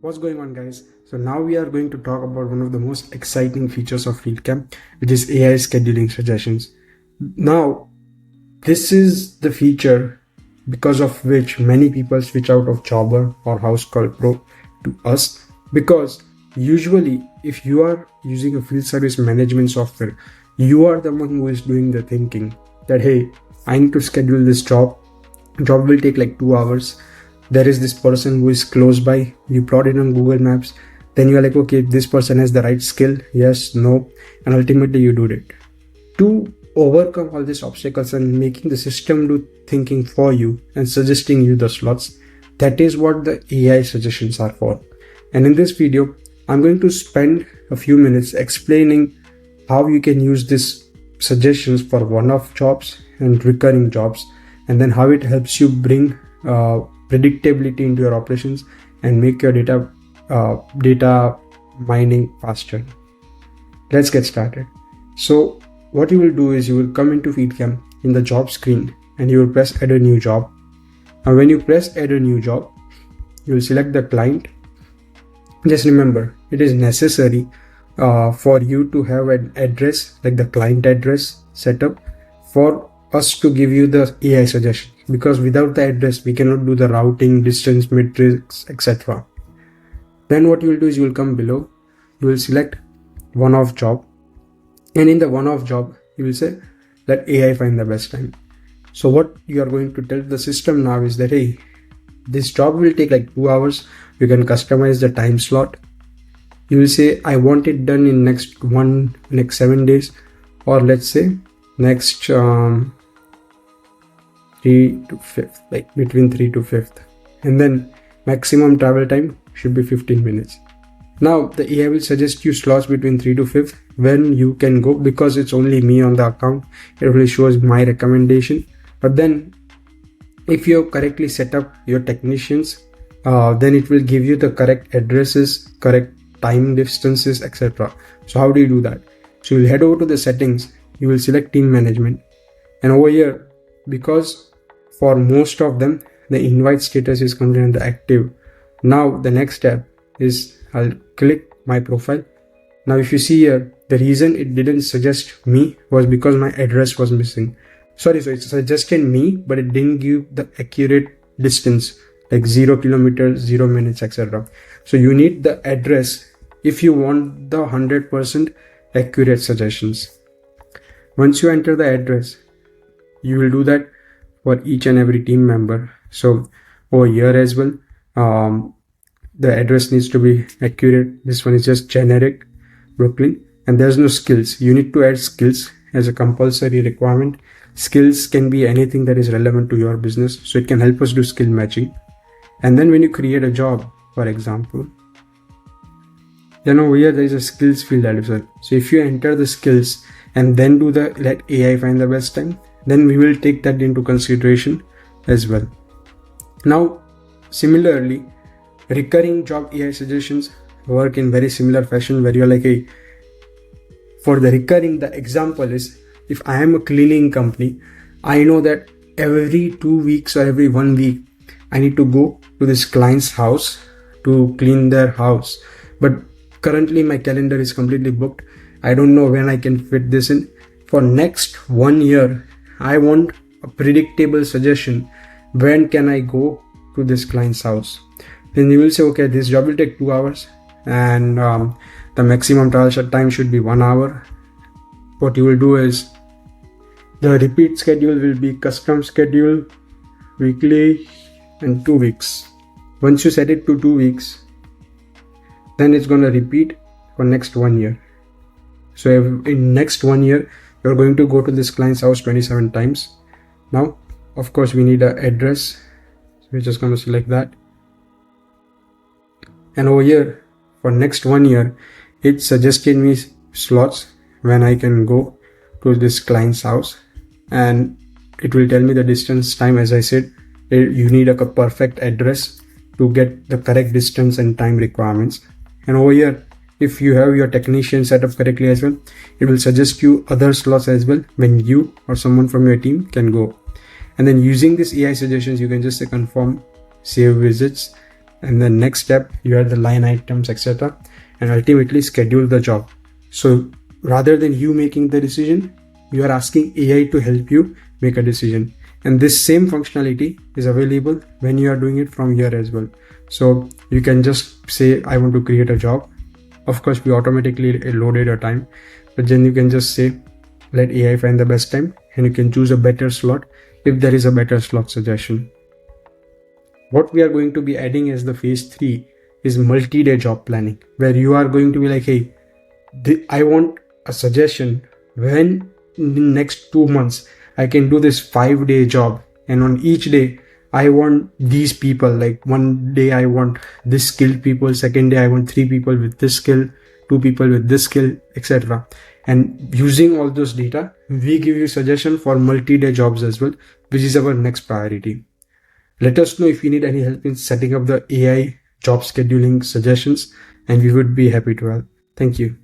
What's going on, guys? So now we are going to talk about one of the most exciting features of FieldCamp, which is AI scheduling suggestions. Now, this is the feature because of which many people switch out of Jobber or House Call Pro to us, because usually if you are using a field service management software, you are the one who is doing the thinking that, hey, I need to schedule this job will take like 2 hours. There is this person who is close by, you plot it on Google Maps, then you're like, okay, this person has the right skill, yes, no, and ultimately you do it. To overcome all these obstacles and making the system do thinking for you and suggesting you the slots, that is what the AI suggestions are for. And in this video, I'm going to spend a few minutes explaining how you can use these suggestions for one-off jobs and recurring jobs, and then how it helps you bring predictability into your operations and make your data mining faster. Let's get started. So what you will do is you will come into FieldCamp in the job screen and you will press add a new job. Now when you press add a new job, you will select the client. Just remember, it is necessary for you to have an address like the client address set up for us to give you the AI suggestion, because without the address we cannot do the routing, distance matrix, etc. Then what you will do is you will come below, you will select one-off job, and in the one-off job you will say let AI find the best time. So what you are going to tell the system now is that, hey, this job will take like 2 hours. You can customize the time slot. You will say I want it done in next 7 days, or let's say next 3 to 5th, like between 3 to 5th, and then maximum travel time should be 15 minutes. Now the AI will suggest you slots between 3 to 5th when you can go, because it's only me on the account, it only shows my recommendation. But then if you correctly set up your technicians, then it will give you the correct addresses, correct time distances, etc. So how do you do that? So you'll head over to the settings, you will select team management, and over here, because for most of them the invite status is contained in the active. Now the next step is I'll click my profile. Now if you see here, the reason it didn't suggest me was because my address was missing. So it suggested me, but it didn't give the accurate distance like 0 kilometers, 0 minutes, etc. So you need the address if you want the 100% accurate suggestions. Once you enter the address, you will do that for each and every team member. So over here as well, the address needs to be accurate. This one is just generic Brooklyn, and there's no skills. You need to add skills as a compulsory requirement. Skills can be anything that is relevant to your business, so it can help us do skill matching. And then when you create a job, for example, then over here there is a skills field as well. So if you enter the skills and then do the let AI find the best time, then we will take that into consideration as well. Now similarly, recurring job AI suggestions work in very similar fashion, where you're like, hey, for the recurring, the example is, if I am a cleaning company, I know that every 2 weeks or every 1 week I need to go to this client's house to clean their house, but currently my calendar is completely booked. I don't know when I can fit this in. For next 1 year, I want a predictable suggestion. When can I go to this client's house? Then you will say, okay, this job will take 2 hours and the maximum travel time should be 1 hour. What you will do is the repeat schedule will be custom schedule, weekly, and 2 weeks. Once you set it to 2 weeks, then it's going to repeat for next 1 year. So in next 1 year, you're going to go to this client's house 27 times. Now, of course, we need an address. So we're just going to select that. And over here, for next 1 year, it suggested me slots when I can go to this client's house. And it will tell me the distance, time. As I said, you need a perfect address to get the correct distance and time requirements. And over here, if you have your technician set up correctly as well, it will suggest you other slots as well when you or someone from your team can go. And then using this AI suggestions, you can just say confirm, save visits, and the next step you add the line items, etc., and ultimately schedule the job. So rather than you making the decision, you are asking AI to help you make a decision. And this same functionality is available when you are doing it from here as well. So you can just say, I want to create a job. Of course, we automatically loaded a time, but then you can just say, let AI find the best time, and you can choose a better slot if there is a better slot suggestion. What we are going to be adding as the phase 3 is multi-day job planning, where you are going to be like, hey, I want a suggestion when in the next 2 months I can do this 5-day job, and on each day I want these people. Like one day I want this skilled people, second day I want 3 people with this skill, 2 people with this skill, etc. And using all those data, we give you suggestion for multi-day jobs as well, which is our next priority. Let us know if you need any help in setting up the AI job scheduling suggestions, and we would be happy to help. Thank you.